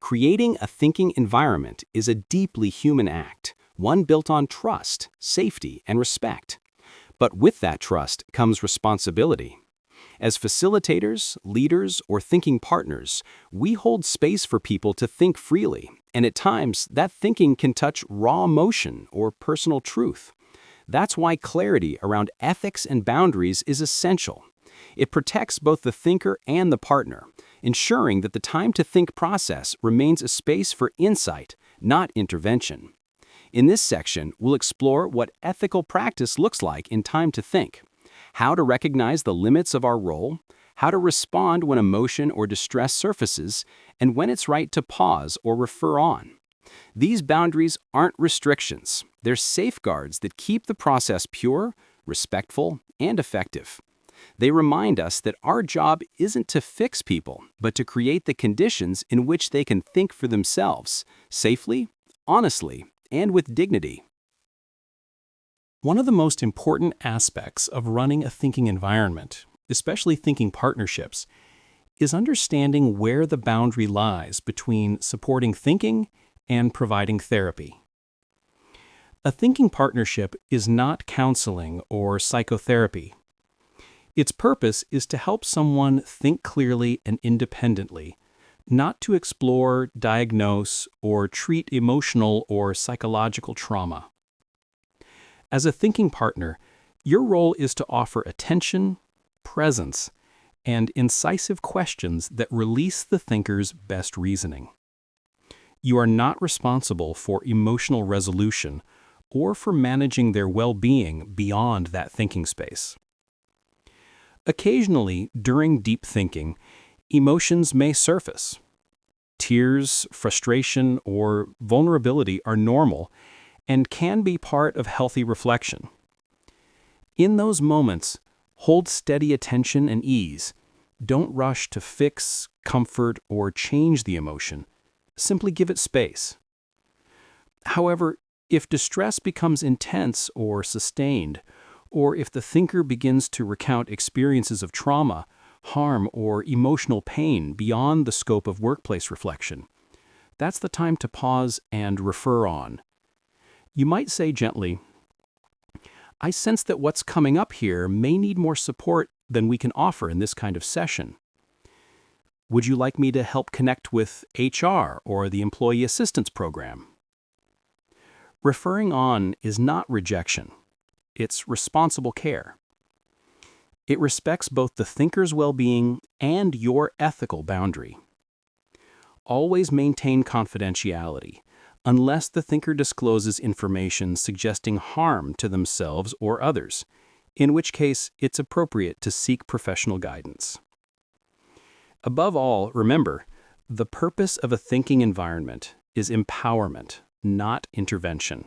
Creating a thinking environment is a deeply human act, one built on trust, safety, and respect. But with that trust comes responsibility. As facilitators, leaders, or thinking partners, we hold space for people to think freely, and at times, that thinking can touch raw emotion or personal truth. That's why clarity around ethics and boundaries is essential. It protects both the thinker and the partner, ensuring that the time to think process remains a space for insight, not intervention. In this section, we'll explore what ethical practice looks like in time to think, how to recognize the limits of our role, how to respond when emotion or distress surfaces, and when it's right to pause or refer on. These boundaries aren't restrictions. They're safeguards that keep the process pure, respectful, and effective. They remind us that our job isn't to fix people, but to create the conditions in which they can think for themselves, safely, honestly, and with dignity. One of the most important aspects of running a thinking environment, especially thinking partnerships, is understanding where the boundary lies between supporting thinking and providing therapy. A thinking partnership is not counseling or psychotherapy. Its purpose is to help someone think clearly and independently, not to explore, diagnose, or treat emotional or psychological trauma. As a thinking partner, your role is to offer attention, presence, and incisive questions that release the thinker's best reasoning. You are not responsible for emotional resolution or for managing their well-being beyond that thinking space. Occasionally, during deep thinking, emotions may surface. Tears, frustration, or vulnerability are normal and can be part of healthy reflection. In those moments, hold steady attention and ease. Don't rush to fix, comfort, or change the emotion. Simply give it space. However, if distress becomes intense or sustained, or if the thinker begins to recount experiences of trauma, harm, or emotional pain beyond the scope of workplace reflection, that's the time to pause and refer on. You might say gently, "I sense that what's coming up here may need more support than we can offer in this kind of session. Would you like me to help connect with HR or the Employee Assistance Program?" Referring on is not rejection. It's responsible care. It respects both the thinker's well-being and your ethical boundary. Always maintain confidentiality, unless the thinker discloses information suggesting harm to themselves or others, in which case it's appropriate to seek professional guidance. Above all, remember, the purpose of a thinking environment is empowerment, not intervention.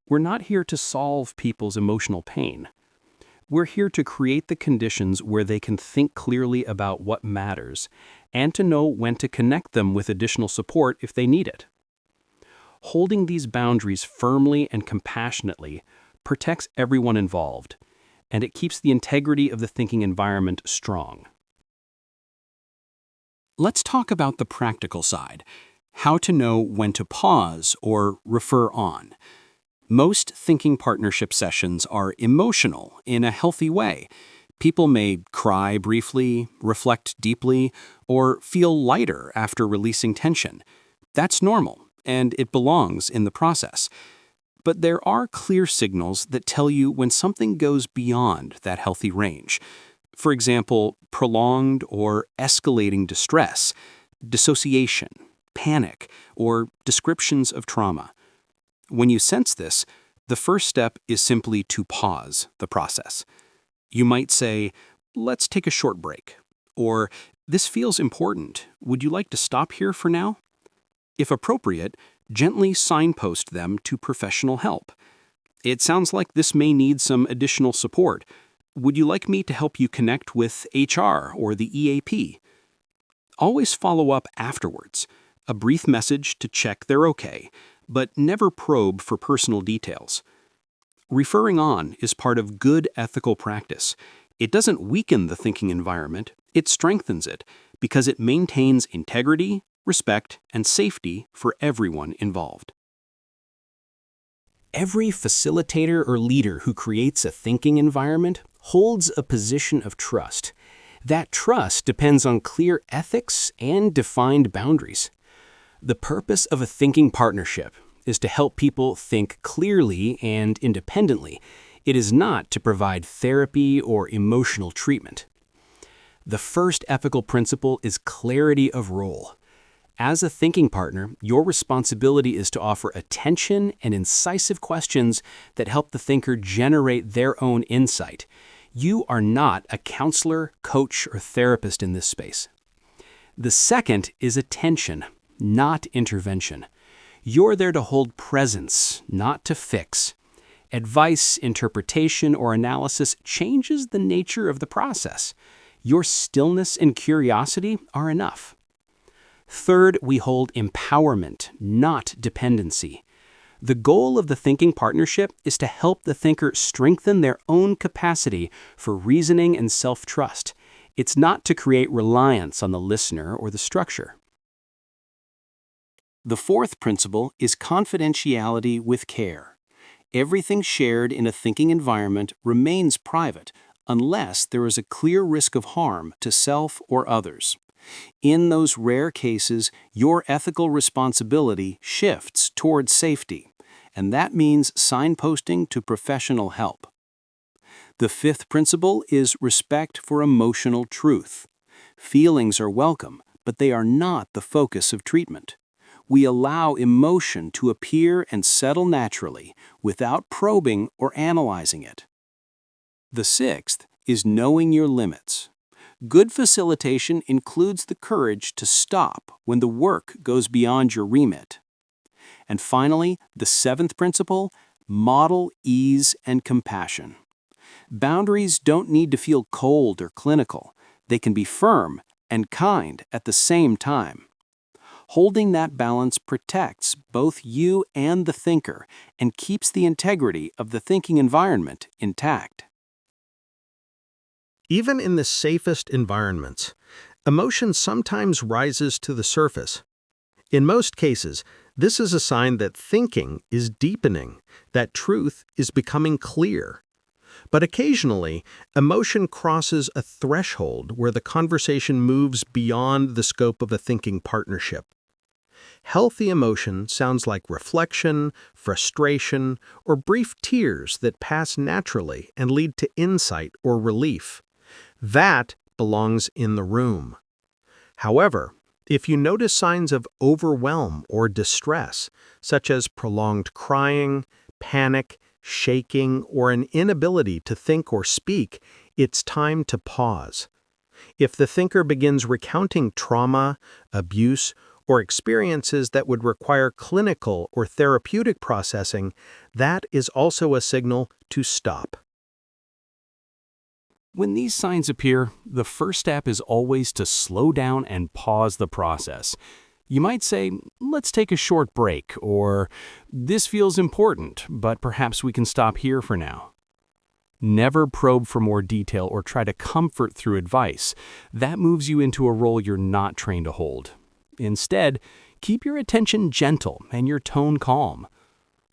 We're not here to solve people's emotional pain. We're here to create the conditions where they can think clearly about what matters and to know when to connect them with additional support if they need it. Holding these boundaries firmly and compassionately protects everyone involved, and it keeps the integrity of the thinking environment strong. Let's talk about the practical side, how to know when to pause or refer on. Most thinking partnership sessions are emotional in a healthy way. People may cry briefly, reflect deeply, or feel lighter after releasing tension. That's normal, and it belongs in the process. But there are clear signals that tell you when something goes beyond that healthy range. For example, prolonged or escalating distress, dissociation, panic, or descriptions of trauma. When you sense this, the first step is simply to pause the process. You might say, "Let's take a short break," or "This feels important. Would you like to stop here for now?" If appropriate, gently signpost them to professional help. "It sounds like this may need some additional support. Would you like me to help you connect with HR or the EAP?" Always follow up afterwards, a brief message to check they're okay, but never probe for personal details. Referring on is part of good ethical practice. It doesn't weaken the thinking environment, it strengthens it because it maintains integrity, respect, and safety for everyone involved. Every facilitator or leader who creates a thinking environment holds a position of trust. That trust depends on clear ethics and defined boundaries. The purpose of a thinking partnership is to help people think clearly and independently. It is not to provide therapy or emotional treatment. The first ethical principle is clarity of role. As a thinking partner, your responsibility is to offer attention and incisive questions that help the thinker generate their own insight. You are not a counselor, coach, or therapist in this space. The second is attention, not intervention. You're there to hold presence, not to fix. Advice, interpretation, or analysis changes the nature of the process. Your stillness and curiosity are enough. Third, we hold empowerment, not dependency. The goal of the thinking partnership is to help the thinker strengthen their own capacity for reasoning and self-trust. It's not to create reliance on the listener or the structure. The fourth principle is confidentiality with care. Everything shared in a thinking environment remains private unless there is a clear risk of harm to self or others. In those rare cases, your ethical responsibility shifts towards safety, and that means signposting to professional help. The fifth principle is respect for emotional truth. Feelings are welcome, but they are not the focus of treatment. We allow emotion to appear and settle naturally without probing or analyzing it. The sixth is knowing your limits. Good facilitation includes the courage to stop when the work goes beyond your remit. And finally, the seventh principle, model ease and compassion. Boundaries don't need to feel cold or clinical. They can be firm and kind at the same time. Holding that balance protects both you and the thinker and keeps the integrity of the thinking environment intact. Even in the safest environments, emotion sometimes rises to the surface. In most cases, this is a sign that thinking is deepening, that truth is becoming clear. But occasionally, emotion crosses a threshold where the conversation moves beyond the scope of a thinking partnership. Healthy emotion sounds like reflection, frustration, or brief tears that pass naturally and lead to insight or relief. That belongs in the room. However, if you notice signs of overwhelm or distress, such as prolonged crying, panic, shaking, or an inability to think or speak, it's time to pause. If the thinker begins recounting trauma, abuse, or experiences that would require clinical or therapeutic processing, that is also a signal to stop. When these signs appear, the first step is always to slow down and pause the process. You might say, let's take a short break, or this feels important, but perhaps we can stop here for now. Never probe for more detail or try to comfort through advice. That moves you into a role you're not trained to hold. Instead, keep your attention gentle and your tone calm.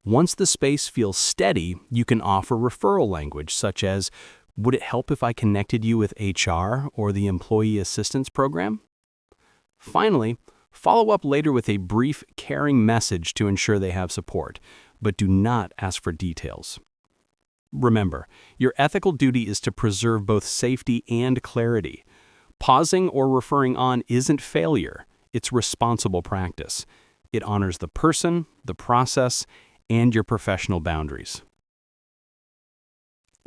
Once the space feels steady, you can offer referral language such as, would it help if I connected you with HR or the Employee Assistance Program? Finally, follow up later with a brief, caring message to ensure they have support, but do not ask for details. Remember, your ethical duty is to preserve both safety and clarity. Pausing or referring on isn't failure, it's responsible practice. It honors the person, the process, and your professional boundaries.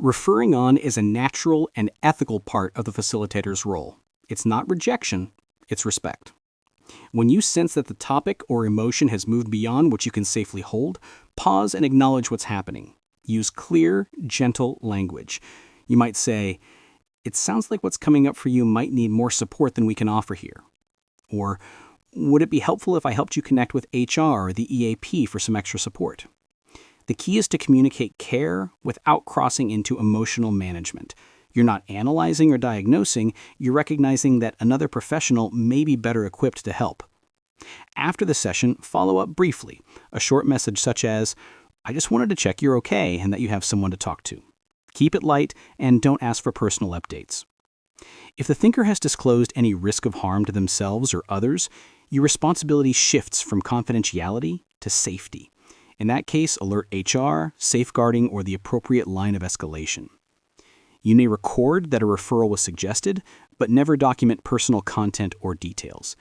Referring on is a natural and ethical part of the facilitator's role. It's not rejection, it's respect. When you sense that the topic or emotion has moved beyond what you can safely hold, pause and acknowledge what's happening. Use clear, gentle language. You might say, "It sounds like what's coming up for you might need more support than we can offer here." Or, "Would it be helpful if I helped you connect with HR or the EAP for some extra support?" The key is to communicate care without crossing into emotional management. You're not analyzing or diagnosing, you're recognizing that another professional may be better equipped to help. After the session, follow up briefly. A short message such as, "I just wanted to check you're okay and that you have someone to talk to." Keep it light and don't ask for personal updates. If the thinker has disclosed any risk of harm to themselves or others, your responsibility shifts from confidentiality to safety. In that case, alert HR, safeguarding, or the appropriate line of escalation. You may record that a referral was suggested, but never document personal content or details.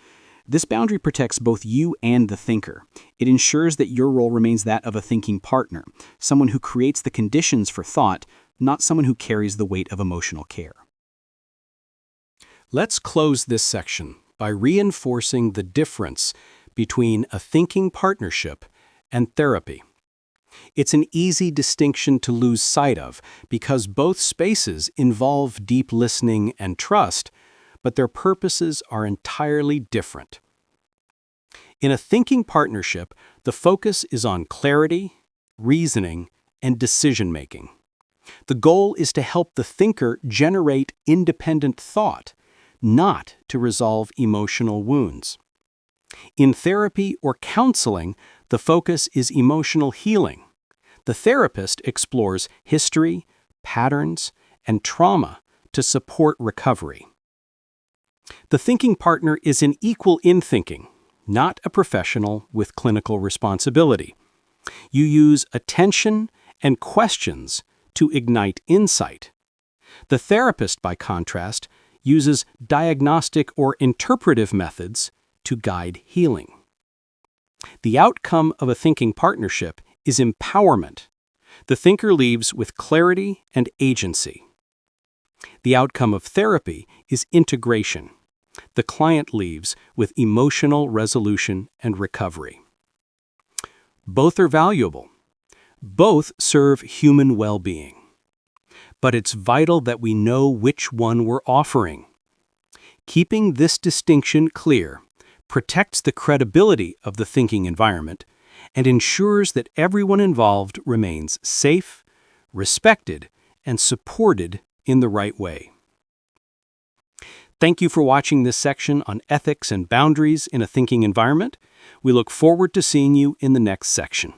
This boundary protects both you and the thinker. It ensures that your role remains that of a thinking partner, someone who creates the conditions for thought, not someone who carries the weight of emotional care. Let's close this section by reinforcing the difference between a thinking partnership and therapy. It's an easy distinction to lose sight of because both spaces involve deep listening and trust, but their purposes are entirely different. In a thinking partnership, the focus is on clarity, reasoning, and decision-making. The goal is to help the thinker generate independent thought, not to resolve emotional wounds. In therapy or counseling, the focus is emotional healing. The therapist explores history, patterns, and trauma to support recovery. The thinking partner is an equal in thinking, not a professional with clinical responsibility. You use attention and questions to ignite insight. The therapist, by contrast, uses diagnostic or interpretive methods to guide healing. The outcome of a thinking partnership is empowerment. The thinker leaves with clarity and agency. The outcome of therapy is integration. The client leaves with emotional resolution and recovery. Both are valuable. Both serve human well-being. But it's vital that we know which one we're offering. Keeping this distinction clear protects the credibility of the thinking environment and ensures that everyone involved remains safe, respected, and supported in the right way. Thank you for watching this section on ethics and boundaries in a thinking environment. We look forward to seeing you in the next section.